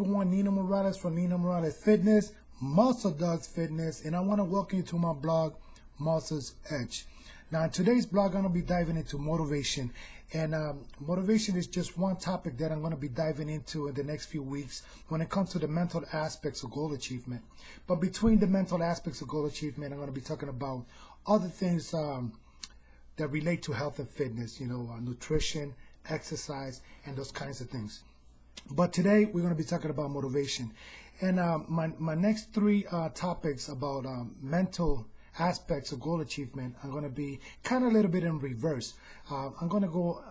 everyone, Nino Morales from Nino Morales Fitness, Muscle Dogs Fitness, and I want to welcome you to my blog, Muscle's Edge. Now, in today's blog, I'm going to be diving into motivation, and motivation is just one topic that I'm going to be diving into in the next few weeks when it comes to the mental aspects of goal achievement. But between the mental aspects of goal achievement, I'm going to be talking about other things that relate to health and fitness, nutrition, exercise, and those kinds of things. But today we're going to be talking about motivation, and my next three topics about mental aspects of goal achievement are going to be kind of a little bit in reverse. I'm going to go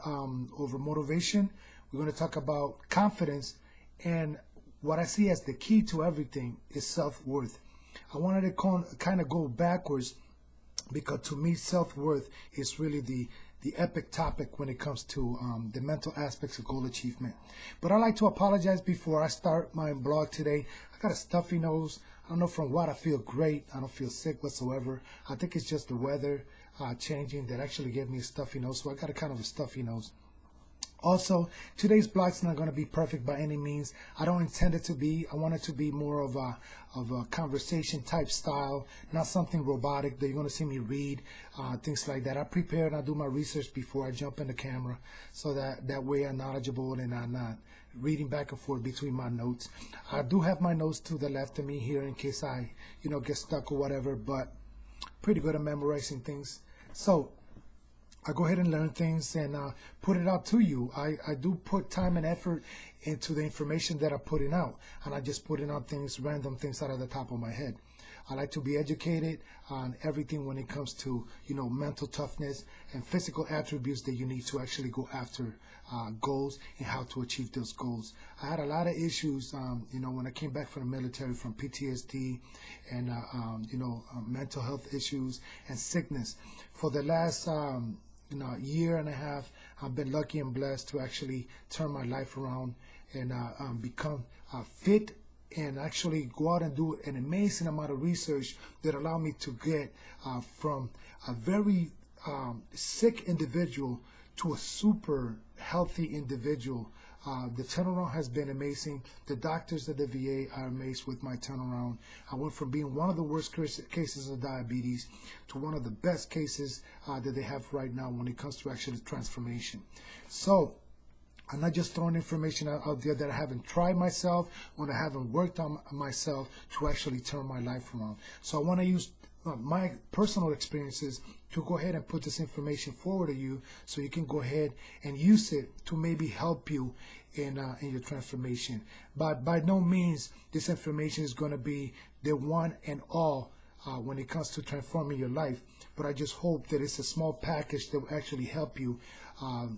over motivation. We're going to talk about confidence, and what I see as the key to everything is self-worth. I wanted to kind of go backwards because to me self-worth is really the epic topic when it comes to the mental aspects of goal achievement. But I'd like to apologize before I start my blog today. I got a stuffy nose. I don't know from what. I feel great. I don't feel sick whatsoever. I think it's just the weather changing that actually gave me a stuffy nose. So I got a kind of a stuffy nose. Also, today's blog's not going to be perfect by any means. I don't intend it to be. I want it to be more of a conversation type style, not something robotic that you're going to see me read, things like that. I prepare and I do my research before I jump in the camera, so that way I'm knowledgeable and I'm not reading back and forth between my notes. I do have my notes to the left of me here in case I, get stuck or whatever, but pretty good at memorizing things. So I go ahead and learn things and put it out to you. I do put time and effort into the information that I'm putting out, and I just putting out things, random things out of the top of my head. I like to be educated on everything when it comes to, mental toughness and physical attributes that you need to actually go after goals and how to achieve those goals. I had a lot of issues, when I came back from the military, from PTSD and, mental health issues and sickness. For the last year and a half, I've been lucky and blessed to actually turn my life around and become fit and actually go out and do an amazing amount of research that allowed me to get from a very sick individual to a super healthy individual. The turnaround has been amazing. The doctors at the VA are amazed with my turnaround. I went from being one of the worst cases of diabetes to one of the best cases that they have right now when it comes to actually transformation. So I'm not just throwing information out there that I haven't tried myself, when I haven't worked on myself to actually turn my life around. So I want to use my personal experiences to go ahead and put this information forward to you so you can go ahead and use it to maybe help you in your transformation. But by no means this information is going to be the one and all when it comes to transforming your life. But I just hope that it's a small package that will actually help you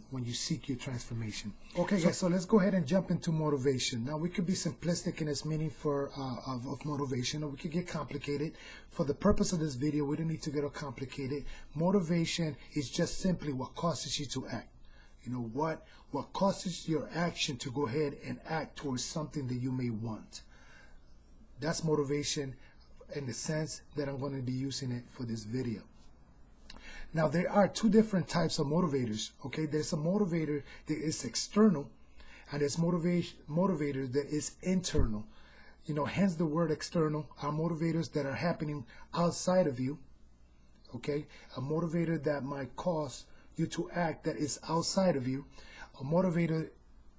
when you seek your transformation. Okay, guys, so let's go ahead and jump into motivation. Now, we could be simplistic in its meaning of motivation, or we could get complicated. For the purpose of this video, we don't need to get all complicated. Motivation is just simply what causes you to act. What causes your action to go ahead and act towards something that you may want. That's motivation in the sense that I'm going to be using it for this video. Now, there are two different types of motivators, okay? There's a motivator that is external, and there's motivator that is internal. Hence the word external are motivators that are happening outside of you, okay? A motivator that might cause you to act that is outside of you. A motivator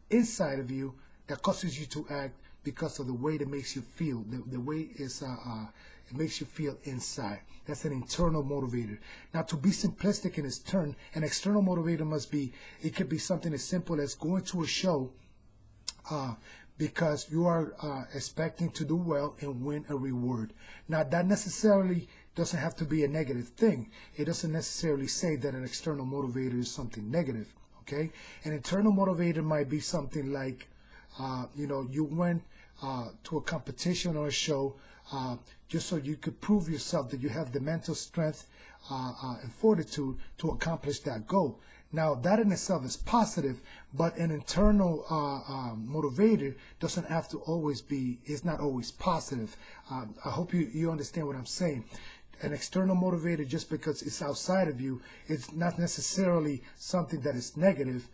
inside of you that causes you to act because of the way that makes you feel, the way it makes you feel inside. That's an internal motivator. Now, to be simplistic in its turn, an external motivator it could be something as simple as going to a show because you are expecting to do well and win a reward. Now, that necessarily doesn't have to be a negative thing. It doesn't necessarily say that an external motivator is something negative, okay? An internal motivator might be something like, you went to a competition or a show just so you could prove yourself that you have the mental strength and fortitude to accomplish that goal. Now, that in itself is positive, but an internal motivator doesn't have to always be, it's not always positive. I hope you understand what I'm saying. An external motivator, just because it's outside of you, it's not necessarily something that is negative.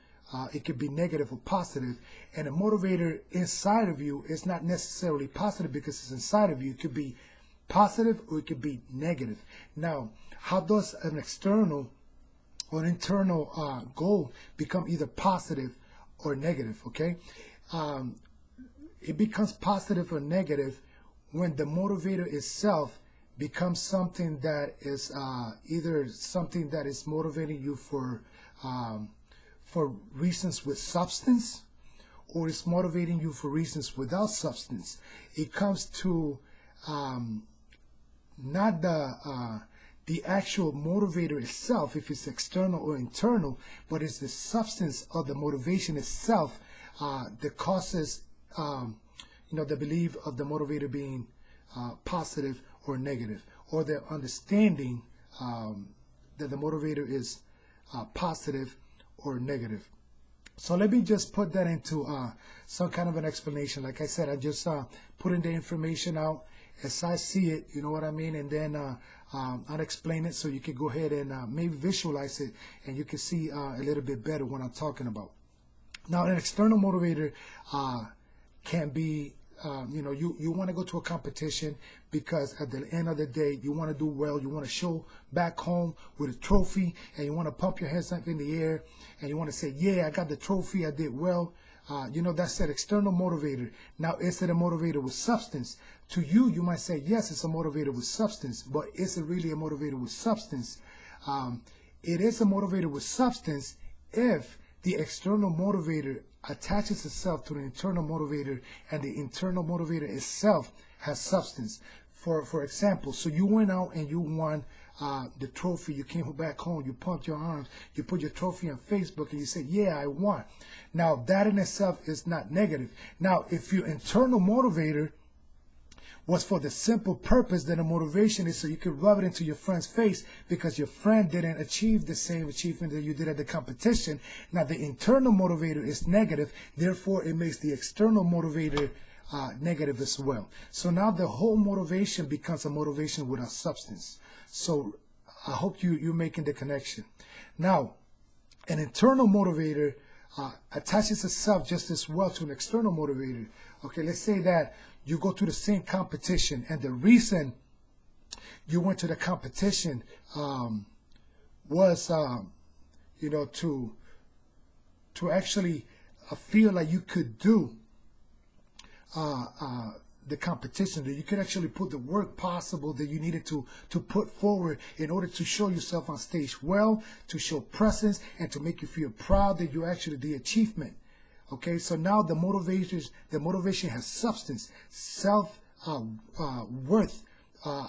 It could be negative or positive. And a motivator inside of you is not necessarily positive because it's inside of you. It could be positive or it could be negative. Now, how does an external or internal goal become either positive or negative? Okay, it becomes positive or negative when the motivator itself becomes something that is either something that is motivating you for reasons with substance, or it's motivating you for reasons without substance. It comes to not the actual motivator itself, if it's external or internal, but it's the substance of the motivation itself that causes the belief of the motivator being positive or negative, or the understanding that the motivator is positive or negative. So let me just put that into some kind of an explanation. Like I said, I just putting the information out as I see it, you know what I mean? And then I'll explain it so you can go ahead and maybe visualize it, and you can see a little bit better what I'm talking about. Now, an external motivator can be, you want to go to a competition because at the end of the day, you want to do well. You want to show back home with a trophy, and you want to pump your hands up in the air, and you want to say, yeah, I got the trophy, I did well. That's an external motivator. Now, is it a motivator with substance? To you, you might say, yes, it's a motivator with substance, but is it really a motivator with substance? It is a motivator with substance if the external motivator attaches itself to the internal motivator, and the internal motivator itself has substance. For example, so you went out and you won the trophy, you came back home, you pumped your arms, you put your trophy on Facebook, and you said, yeah, I won. Now, that in itself is not negative. Now, if your internal motivator was for the simple purpose that a motivation is so you could rub it into your friend's face because your friend didn't achieve the same achievement that you did at the competition. Now, the internal motivator is negative, therefore it makes the external motivator negative as well. So now the whole motivation becomes a motivation without substance. So I hope you're making the connection. Now, an internal motivator attaches itself just as well to an external motivator. Okay, let's say that you go to the same competition, and the reason you went to the competition was, to actually feel like you could do the competition, that you could actually put the work possible that you needed to put forward in order to show yourself on stage well, to show presence, and to make you feel proud that you actually the achievement. Okay, so now the motivation has substance, self-worth,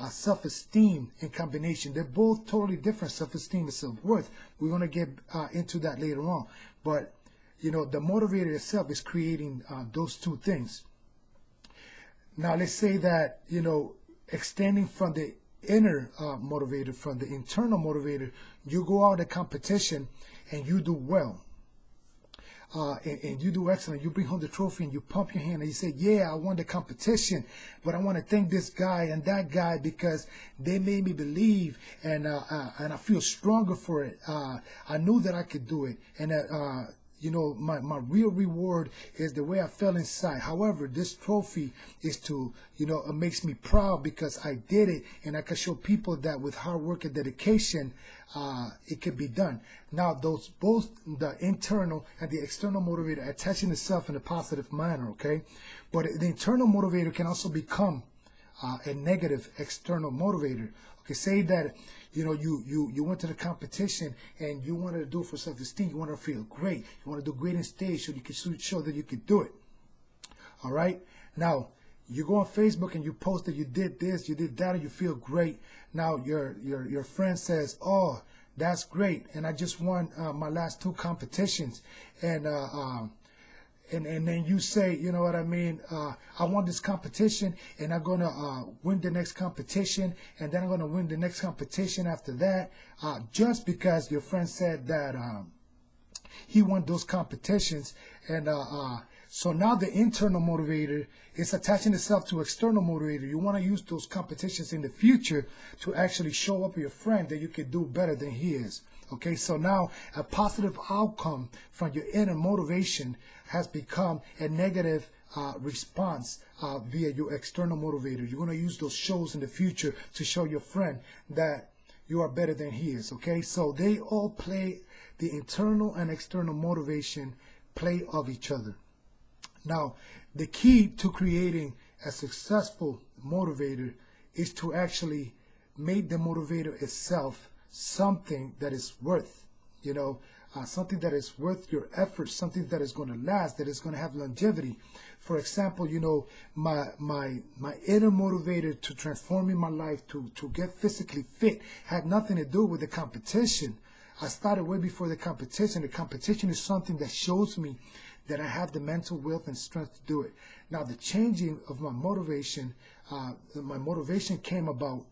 self-esteem in combination. They're both totally different, self-esteem and self-worth. We're going to get into that later on. But, the motivator itself is creating those two things. Now, let's say that, extending from the inner motivator, from the internal motivator, you go out at competition and you do well. And you do excellent. You bring home the trophy and you pump your hand and you say, yeah, I won the competition, but I want to thank this guy and that guy because they made me believe, and I feel stronger for it. I knew that I could do it, and my real reward is the way I felt inside. However, this trophy is to, it makes me proud because I did it, and I can show people that with hard work and dedication, it can be done. Now, both the internal and the external motivator attaching itself in a positive manner, okay? But the internal motivator can also become a negative external motivator. Okay, say that you went to the competition and you wanted to do it for self-esteem. You want to feel great. You want to do great on stage so you can show that you could do it. All right. Now you go on Facebook and you post that you did this, you did that, and you feel great. Now your friend says, "Oh, that's great, and I just won my last 2 competitions," and then you say, you know what I mean, I won this competition, and I'm going to win the next competition, and then I'm going to win the next competition after that, just because your friend said that he won those competitions. And so now the internal motivator is attaching itself to external motivator. You want to use those competitions in the future to actually show up your friend that you can do better than he is. Okay, so now a positive outcome from your inner motivation has become a negative response via your external motivator. You're going to use those shows in the future to show your friend that you are better than he is. Okay, so they all play, the internal and external motivation play of each other. Now, the key to creating a successful motivator is to actually make the motivator itself something that is worth, something that is worth your effort, something that is going to last, that is going to have longevity. For example, my inner motivator to transforming my life, to get physically fit, had nothing to do with the competition. I started way before the competition. The competition is something that shows me that I have the mental will and strength to do it. Now, the changing of my motivation came about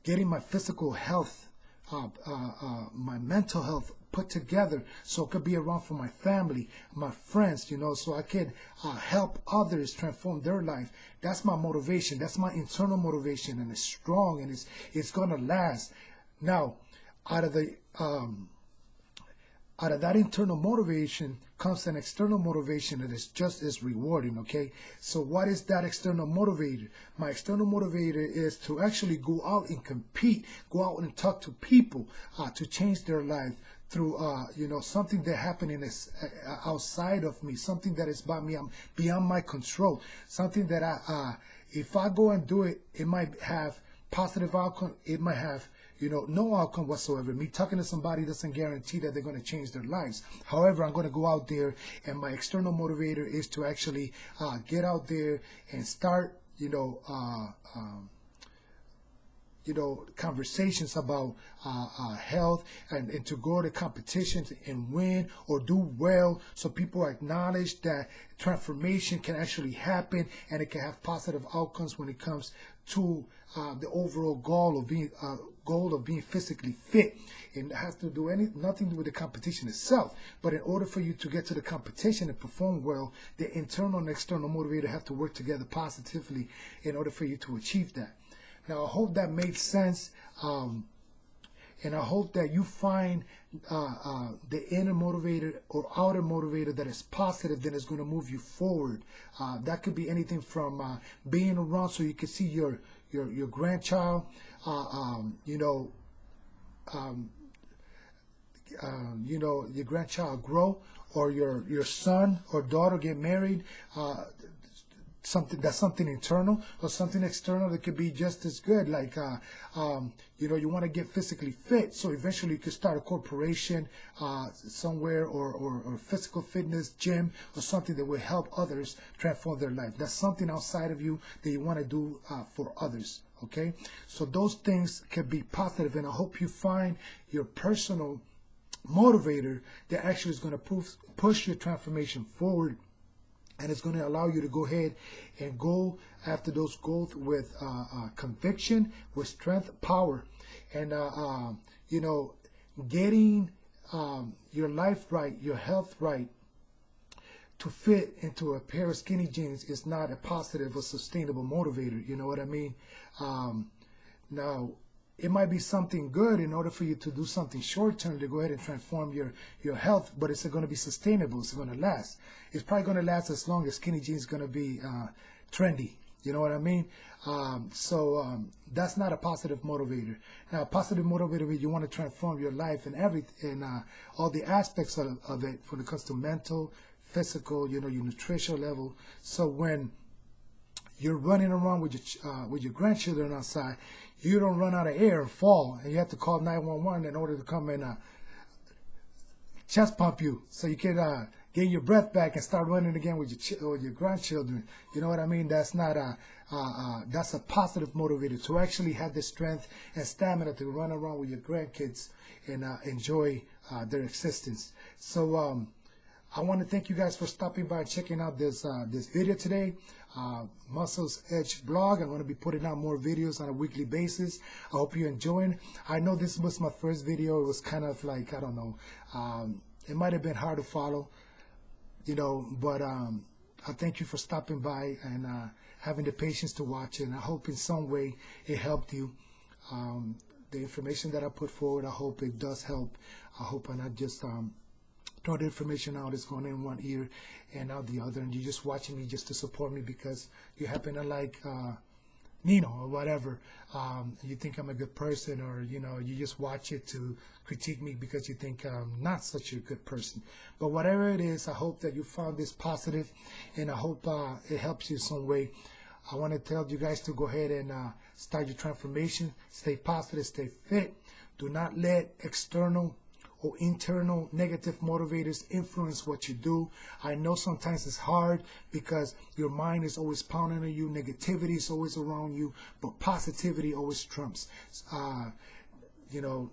getting my physical health, my mental health put together so it could be around for my family, my friends, so I could help others transform their life. That's my motivation. That's my internal motivation, and it's strong, and it's going to last. Now, out of that internal motivation comes an external motivation that is just as rewarding, okay? So what is that external motivator? My external motivator is to actually go out and compete, go out and talk to people to change their life through, something that happening is outside of me, something that is beyond my control, something that if I go and do it, it might have positive outcome, it might have no outcome whatsoever. Me talking to somebody doesn't guarantee that they're going to change their lives. However, I'm going to go out there, and my external motivator is to actually get out there and start, conversations about health, and to go to competitions and win or do well, so people acknowledge that transformation can actually happen, and it can have positive outcomes when it comes to the overall goal of being physically fit. It has to do nothing to do with the competition itself. But in order for you to get to the competition and perform well, the internal and external motivator have to work together positively in order for you to achieve that. Now, I hope that made sense, and I hope that you find the inner motivator or outer motivator that is positive, that is going to move you forward. That could be anything from being around so you can see your grandchild, your grandchild grow, or your son or daughter get married. Something internal, or something external that could be just as good. Like you want to get physically fit, so eventually you could start a corporation somewhere, or physical fitness gym, or something that will help others transform their life. That's something outside of you that you want to do for others. Okay, so those things can be positive, and I hope you find your personal motivator that actually is going to push your transformation forward. And it's going to allow you to go ahead and go after those goals with conviction, with strength, power, and getting your life right, your health right, to fit into a pair of skinny jeans is not a positive or sustainable motivator. You know what I mean? Now, it might be something good in order for you to do something short term to go ahead and transform your health, but it's going to be sustainable. It's going to last. It's probably going to last as long as skinny jeans is going to be trendy. You know what I mean? So that's not a positive motivator. Now, a positive motivator, you want to transform your life and everything, all the aspects of it, when it comes to mental, physical, your nutritional level. So when you're running around with your grandchildren outside, you don't run out of air and fall, and you have to call 911 in order to come and chest pump you, so you can get your breath back and start running again with your grandchildren. You know what I mean? That's not that's a positive motivator, to actually have the strength and stamina to run around with your grandkids and enjoy their existence. So I want to thank you guys for stopping by and checking out this video today. Muscles Edge blog. I'm going to be putting out more videos on a weekly basis. I hope you're enjoying. I know this was my first video. It was kind of like, I don't know, it might have been hard to follow, but I thank you for stopping by and having the patience to watch it. And I hope in some way it helped you. the information that I put forward, I hope it does help. I hope I'm not just throw the information out that's going in one ear and out the other, and you're just watching me just to support me because you happen to like Nino or whatever. You think I'm a good person, or you just watch it to critique me because you think I'm not such a good person. But whatever it is, I hope that you found this positive, and I hope it helps you some way. I want to tell you guys to go ahead and start your transformation. Stay positive, stay fit. Do not let external or internal negative motivators influence what you do. I know sometimes it's hard because your mind is always pounding on you, negativity is always around you, but positivity always trumps. I'm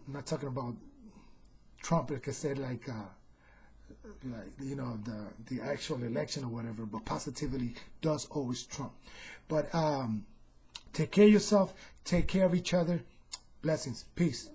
not talking about Trump, like I said, the actual election or whatever, but positivity does always trump. But take care of yourself, take care of each other. Blessings. Peace.